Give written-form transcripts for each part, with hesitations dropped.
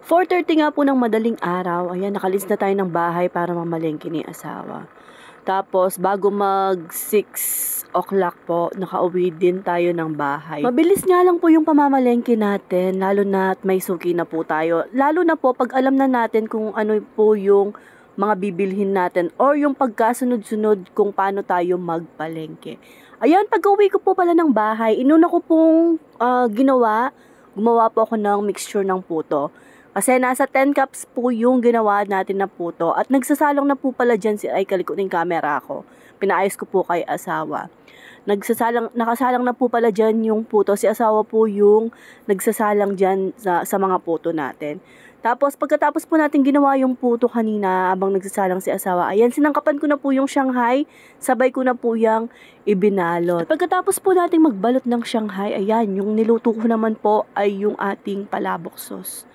4:30 nga po ng madaling araw, ayan, nakalis na tayo ng bahay para mamalengke ni asawa. Tapos, bago mag 6 o'clock po, nakauwi din tayo ng bahay. Mabilis nga lang po yung pamamalengke natin, lalo na at may suki na po tayo. Lalo na po pag alam na natin kung ano po yung mga bibilhin natin or yung pagkasunod-sunod kung paano tayo magpalengke. Ayan, pag-uwi ko po pala ng bahay, inuna ko pong gumawa po ako ng mixture ng puto. Kasi nasa 10 cups po yung ginawa natin na puto. At nagsasalong na po pala dyan ay kalikuting camera ko. Pinaayos ko po kay asawa. Nakasalang na po pala dyan yung puto. Si asawa po yung nagsasalang dyan sa mga puto natin. Tapos pagkatapos po natin ginawa yung puto kanina habang nagsasalang si asawa, ayan, sinangkapan ko na po yung Shanghai, sabay ko na po yung ibinalot. At pagkatapos po natin magbalot ng Shanghai, ayan, yung niluto ko naman po ay yung ating palabok sauce.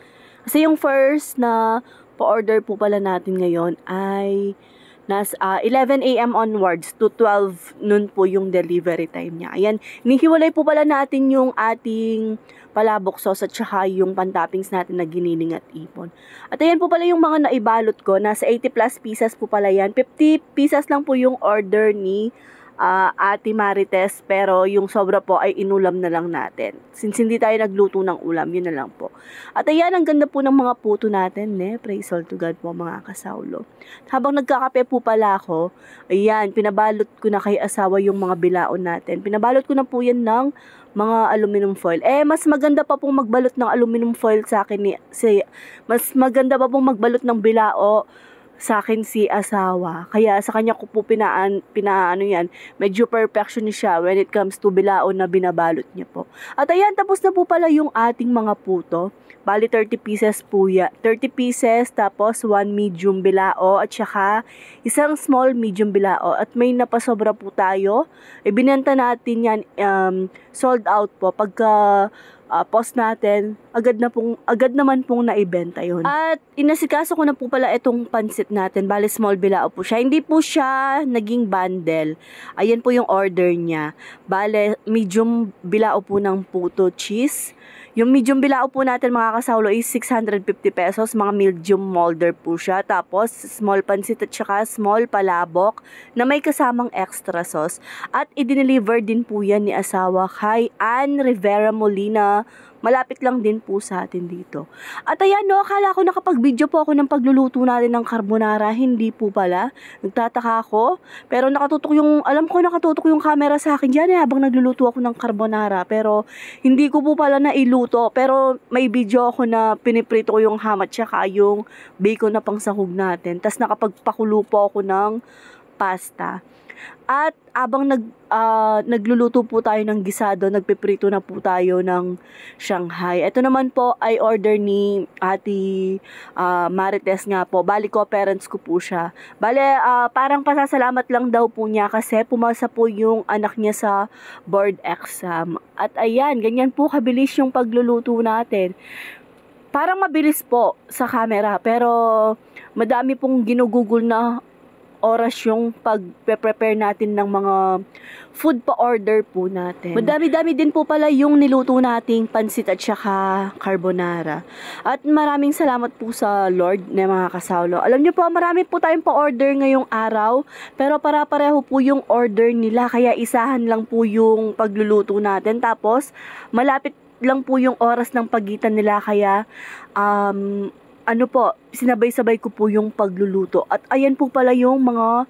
Kasi yung first na pa-order po pala natin ngayon ay 11 a.m. onwards to 12 noon po yung delivery time niya. Ayan, nihiwalay po pala natin yung ating palabok sauce at saka yung pan-toppings natin na giniling at ipon. At ayan po pala yung mga naibalot ko. Nasa 80 plus pieces po pala yan. 50 pieces lang po yung order ni Ate Marites, pero yung sobra po ay inulam na lang natin. Since hindi tayo nagluto ng ulam, yun na lang po. At ayan, ang ganda po ng mga puto natin, praise all to God po mga kasawlo. Habang nagkakape po pala ako, ayan, pinabalot ko na kay asawa yung mga bilaon natin. Pinabalot ko na po yan ng mga aluminum foil. Mas maganda pa pong magbalot ng aluminum foil sa akin mas maganda pa pong magbalot ng bilao sa akin si asawa. Kaya sa kanya ko po pinaano yan. Medyo perfectionist siya when it comes to bilaon na binabalot niya po. At ayan, tapos na po pala yung ating mga puto. Bali 30 pieces po yan. 30 pieces, tapos 1 medium bilao at saka isang small medium bilao. At may napasobra po tayo. Ibinenta natin yan, sold out po. Pagka post natin, agad naman pong naibenta yun. At inasikaso ko na po pala itong pansit natin. Bali small bilao po siya. Hindi po siya naging bundle. Ayan po yung order niya. Bali medium bilao po ng puto cheese. Yung medium bilao po natin mga kasawlo is 650 pesos. Mga medium molder po siya. Tapos small pansit at saka small palabok na may kasamang extra sauce. At i-deliver din po yan ni asawa kay Ann Rivera Molina. Malapit lang din po sa atin dito. At ayan, akala ko nakapag-video po ako ng pagluluto natin ng carbonara. Hindi po pala. Nagtataka ako. Pero alam ko nakatutok yung camera sa akin dyan habang nagluluto ako ng carbonara. Pero hindi ko po pala nailuto. Pero may video ako na piniprito ko yung ham at saka yung bacon na pangsahog natin. Tapos nakapagpakulo po ako ng pasta. At abang nagluluto po tayo ng gisado, nagpiprito na po tayo ng Shanghai. Ito naman po ay order ni Ate Marites nga po. Bali ko, parents ko po siya. Bali, parang pasasalamat lang daw po niya kasi pumasa po yung anak niya sa board exam. At ayan, ganyan po kabilis yung pagluluto natin. Parang mabilis po sa camera, pero madami pong ginugugol na oras yung pag-prepare natin ng mga food pa-order po natin. Madami-dami din po pala yung niluto nating pansit at saka carbonara. At maraming salamat po sa Lord na mga kasawlo. Alam niyo po, marami po tayong pa-order ngayong araw, pero para-pareho po yung order nila, kaya isahan lang po yung pagluluto natin. Tapos, malapit lang po yung oras ng pagitan nila, kaya sinabay-sabay ko po yung pagluluto. At ayan po pala yung mga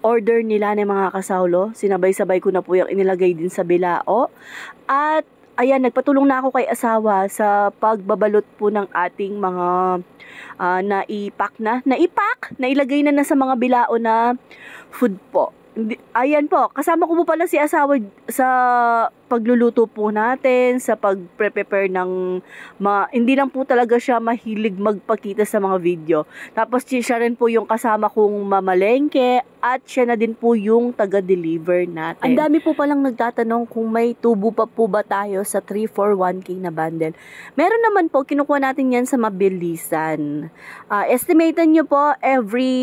order nila ng mga kasawlo. Sinabay-sabay ko na po yung inilagay din sa bilao. At ayan, nagpatulong na ako kay asawa sa pagbabalot po ng ating mga nailagay na sa mga bilao na food po. Ayan po, kasama ko po pala si asawa sa pagluluto po natin, sa pag-prepare ng hindi lang po talaga siya mahilig magpakita sa mga video. Tapos siya rin po yung kasama kong mamalengke at siya na din po yung taga-deliver natin. Ang dami po palang nagtatanong kung may tubo pa po ba tayo sa 341K na bundle. Meron naman po, kinukuha natin yan sa mabilisan. Estimated nyo po every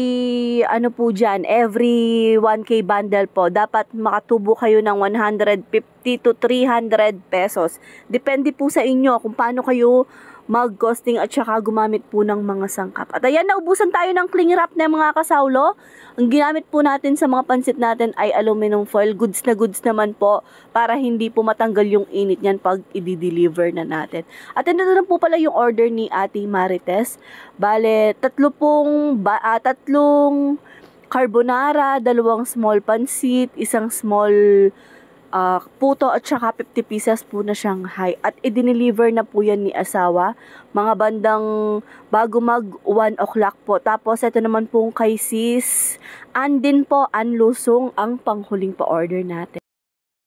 1K bundle po, dapat makatubo kayo ng 150 to 300 pesos. Depende po sa inyo kung paano kayo mag-costing at saka gumamit po ng mga sangkap. At ayan, naubusan tayo ng cling wrap na mga kasawlo. Ang ginamit po natin sa mga pansit natin ay aluminum foil. Goods naman po para hindi po matanggal yung init niyan pag i-deliver na natin. At ito na po pala yung order ni Ate Marites. Bale, tatlong carbonara, 2 small pansit, 1 small puto at saka 50 pieces po na Shanghai. At i-deliver na po yan ni asawa mga bandang bago mag 1 o'clock po. Tapos ito naman pong kay sis Andin po, Anlusong ang panghuling pa-order natin.